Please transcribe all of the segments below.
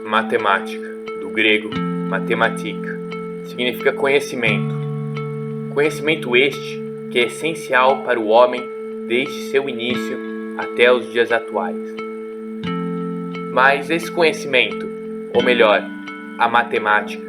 Matemática, do grego matematika, significa conhecimento. Conhecimento este que é essencial para o homem desde seu início até os dias atuais. Mas esse conhecimento, ou melhor, a matemática,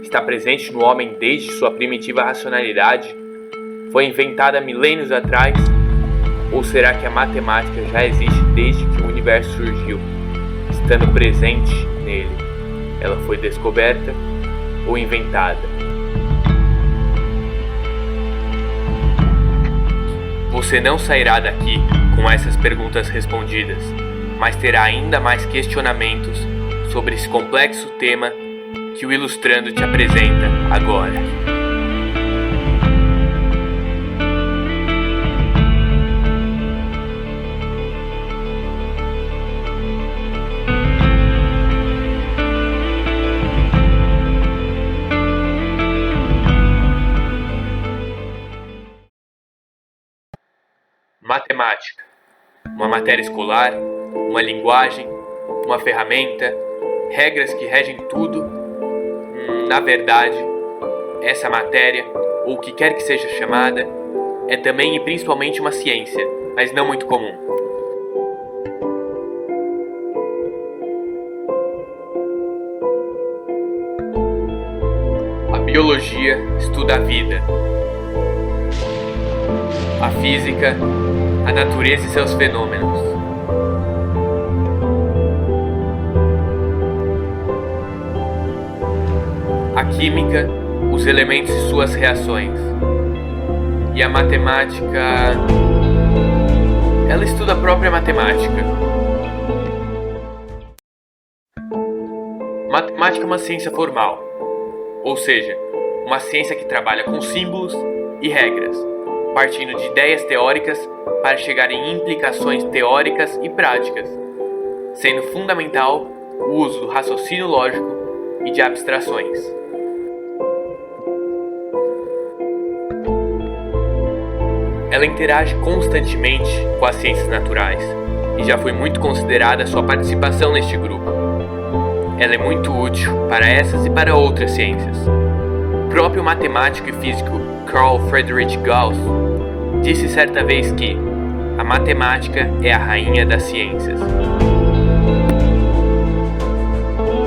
está presente no homem desde sua primitiva racionalidade? Foi inventada milênios atrás? Ou será que a matemática já existe desde que o universo surgiu, estando presente nele? Ela foi descoberta ou inventada? Você não sairá daqui com essas perguntas respondidas, mas terá ainda mais questionamentos sobre esse complexo tema que o Ilustrando te apresenta agora. Matemática, uma matéria escolar, uma linguagem, uma ferramenta, regras que regem tudo. Na verdade, essa matéria, ou o que quer que seja chamada, é também e principalmente uma ciência, mas não muito comum. A biologia estuda a vida, a física, a natureza e seus fenômenos. A química, os elementos e suas reações. E a matemática, ela estuda a própria matemática. Matemática é uma ciência formal, ou seja, uma ciência que trabalha com símbolos e regras, partindo de ideias teóricas para chegar em implicações teóricas e práticas, sendo fundamental o uso do raciocínio lógico e de abstrações. Ela interage constantemente com as ciências naturais e já foi muito considerada sua participação neste grupo. Ela é muito útil para essas e para outras ciências. O próprio matemático e físico Carl Friedrich Gauss disse certa vez que a matemática é a rainha das ciências.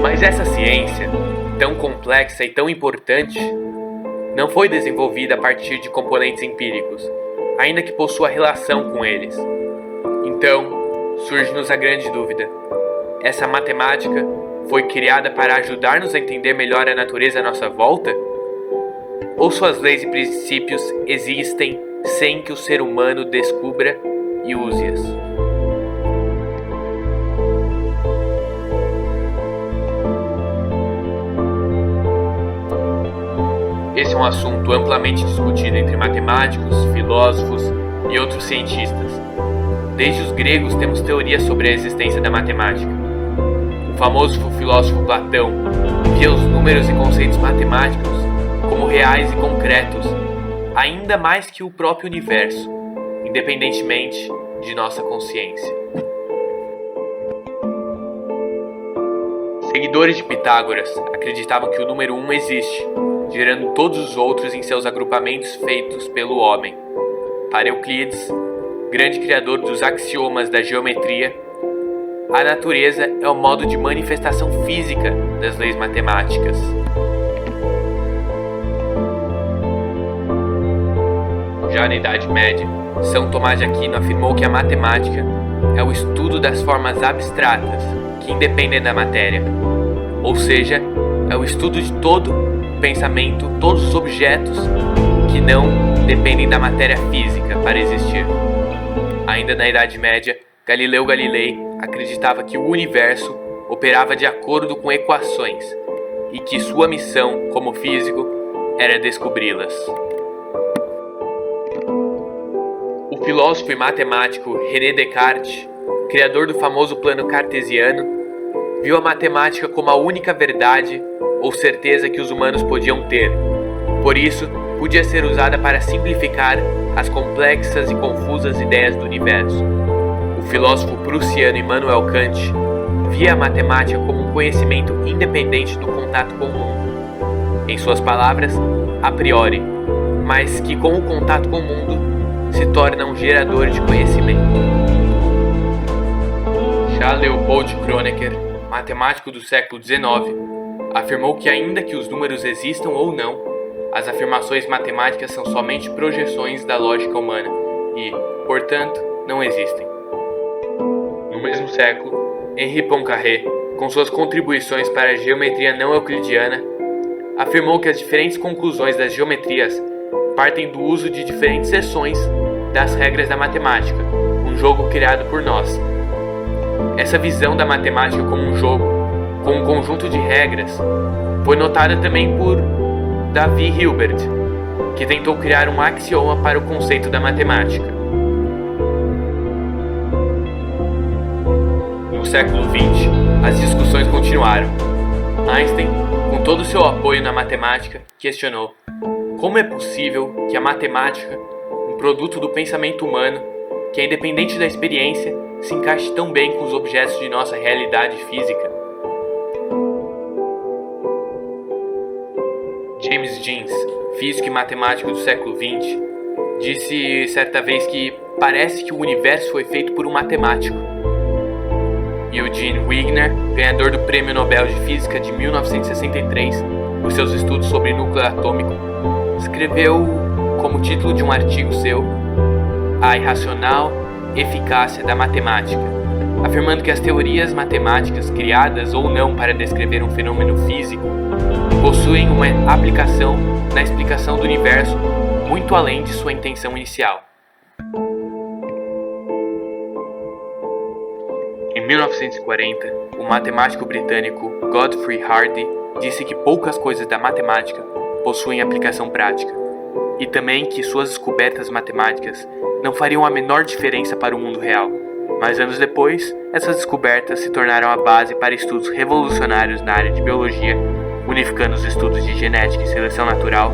Mas essa ciência, tão complexa e tão importante, não foi desenvolvida a partir de componentes empíricos, ainda que possua relação com eles. Então, surge-nos a grande dúvida: essa matemática foi criada para ajudar-nos a entender melhor a natureza à nossa volta? Ou suas leis e princípios existem sem que o ser humano descubra e use-as? Esse é um assunto amplamente discutido entre matemáticos, filósofos e outros cientistas. Desde os gregos temos teorias sobre a existência da matemática. O famoso filósofo Platão via os números e conceitos matemáticos como reais e concretos, ainda mais que o próprio universo, independentemente de nossa consciência. Seguidores de Pitágoras acreditavam que o número 1 existe, gerando todos os outros em seus agrupamentos feitos pelo homem. Para Euclides, grande criador dos axiomas da geometria, a natureza é o modo de manifestação física das leis matemáticas. Já na Idade Média, São Tomás de Aquino afirmou que a matemática é o estudo das formas abstratas que independem da matéria, ou seja, é o estudo de todo pensamento, todos os objetos que não dependem da matéria física para existir. Ainda na Idade Média, Galileu Galilei acreditava que o universo operava de acordo com equações e que sua missão como físico era descobri-las. O filósofo e matemático René Descartes, criador do famoso plano cartesiano, viu a matemática como a única verdade ou certeza que os humanos podiam ter. Por isso, podia ser usada para simplificar as complexas e confusas ideias do universo. O filósofo prussiano Immanuel Kant via a matemática como um conhecimento independente do contato com o mundo. Em suas palavras, a priori, mas que com o contato com o mundo se torna um gerador de conhecimento. Já Leopold Kronecker, matemático do século XIX, afirmou que ainda que os números existam ou não, as afirmações matemáticas são somente projeções da lógica humana e, portanto, não existem. No mesmo século, Henri Poincaré, com suas contribuições para a geometria não euclidiana, afirmou que as diferentes conclusões das geometrias partem do uso de diferentes seções das regras da matemática, um jogo criado por nós. Essa visão da matemática como um jogo, com um conjunto de regras, foi notada também por David Hilbert, que tentou criar um axioma para o conceito da matemática. No século XX, as discussões continuaram. Einstein, com todo o seu apoio na matemática, questionou: como é possível que a matemática, um produto do pensamento humano, que é independente da experiência, se encaixe tão bem com os objetos de nossa realidade física? James Jeans, físico e matemático do século XX, disse certa vez que parece que o universo foi feito por um matemático. Eugene Wigner, ganhador do Prêmio Nobel de Física de 1963 por seus estudos sobre núcleo atômico, escreveu como título de um artigo seu A Irracional Eficácia da Matemática, afirmando que as teorias matemáticas criadas ou não para descrever um fenômeno físico possuem uma aplicação na explicação do universo muito além de sua intenção inicial. Em 1940, o matemático britânico Godfrey Hardy disse que poucas coisas da matemática possuem aplicação prática, e também que suas descobertas matemáticas não fariam a menor diferença para o mundo real. Mas anos depois, essas descobertas se tornaram a base para estudos revolucionários na área de biologia, unificando os estudos de genética e seleção natural,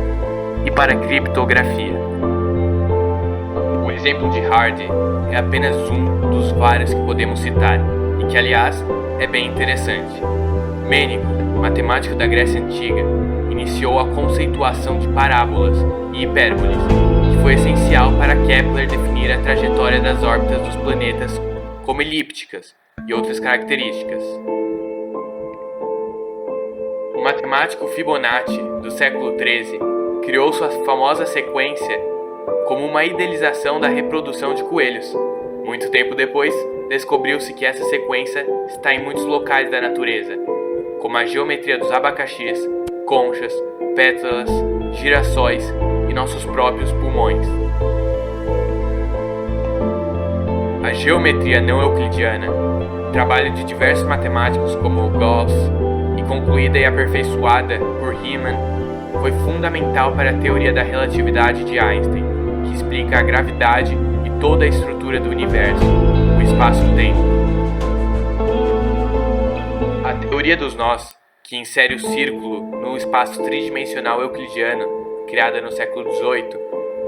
e para criptografia. O exemplo de Hardy é apenas um dos vários que podemos citar, e que, aliás, é bem interessante. Mênico, matemático da Grécia Antiga, iniciou a conceituação de parábolas e hipérboles, que foi essencial para Kepler definir a trajetória das órbitas dos planetas como elípticas e outras características. O matemático Fibonacci, do século XIII, criou sua famosa sequência como uma idealização da reprodução de coelhos. Muito tempo depois, descobriu-se que essa sequência está em muitos locais da natureza, como a geometria dos abacaxis, conchas, pétalas, girassóis e nossos próprios pulmões. A geometria não euclidiana, trabalho de diversos matemáticos como Gauss, e concluída e aperfeiçoada por Riemann, foi fundamental para a teoria da relatividade de Einstein, que explica a gravidade e toda a estrutura do universo, o espaço-tempo. A teoria dos nós, que insere o círculo no espaço tridimensional euclidiano, criada no século XVIII,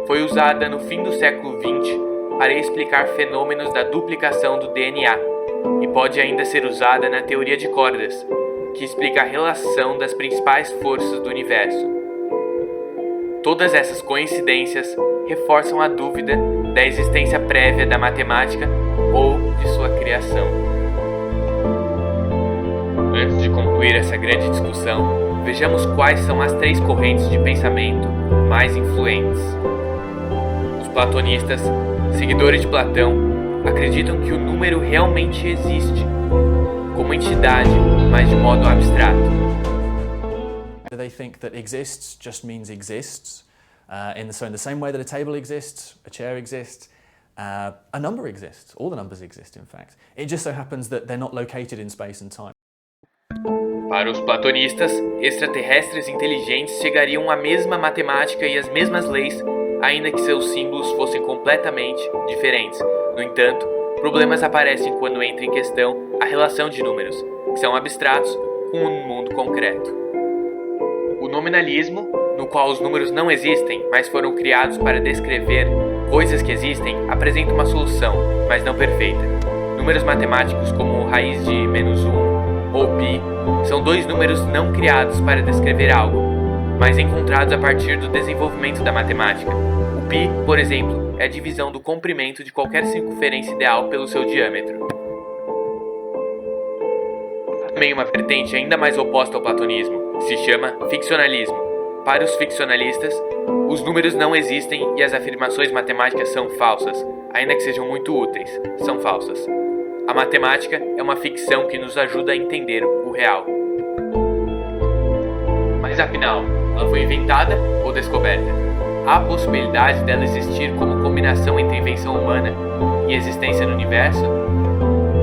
foi usada no fim do século XX para explicar fenômenos da duplicação do DNA, e pode ainda ser usada na teoria de cordas, que explica a relação das principais forças do universo. Todas essas coincidências reforçam a dúvida da existência prévia da matemática ou de sua criação. Antes de concluir essa grande discussão, vejamos quais são as 3 correntes de pensamento mais influentes. Os platonistas, seguidores de Platão, acreditam que o número realmente existe, como entidade, mas de modo abstrato. They think that exists just means exists. In the same way that a table exists, a chair exists, a number exists. All the numbers exist, in fact. It just so happens that they're not located in space and time. Para os platonistas, extraterrestres inteligentes chegariam à mesma matemática e às mesmas leis, ainda que seus símbolos fossem completamente diferentes. No entanto, problemas aparecem quando entra em questão a relação de números, que são abstratos, com um mundo concreto. O nominalismo, no qual os números não existem, mas foram criados para descrever coisas que existem, apresenta uma solução, mas não perfeita. Números matemáticos como raiz de -1 ou π são dois números não criados para descrever algo, mas encontrados a partir do desenvolvimento da matemática. O π, por exemplo, é a divisão do comprimento de qualquer circunferência ideal pelo seu diâmetro. Também uma vertente ainda mais oposta ao platonismo se chama ficcionalismo. Para os ficcionalistas, os números não existem e as afirmações matemáticas são falsas, ainda que sejam muito úteis, são falsas. A matemática é uma ficção que nos ajuda a entender o real. Mas afinal, ela foi inventada ou descoberta? Há a possibilidade dela existir como combinação entre invenção humana e existência no universo?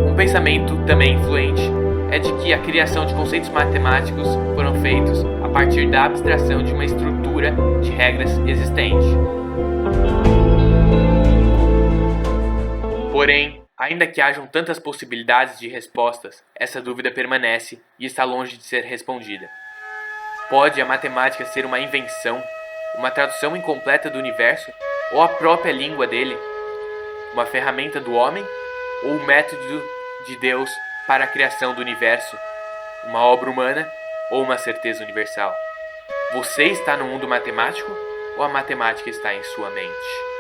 Um pensamento também influente é de que a criação de conceitos matemáticos foram feitos a partir da abstração de uma estrutura de regras existente. Porém, ainda que hajam tantas possibilidades de respostas, essa dúvida permanece e está longe de ser respondida. Pode a matemática ser uma invenção, uma tradução incompleta do universo, ou a própria língua dele? Uma ferramenta do homem, ou o método de Deus para a criação do universo? Uma obra humana, ou uma certeza universal? Você está no mundo matemático, ou a matemática está em sua mente?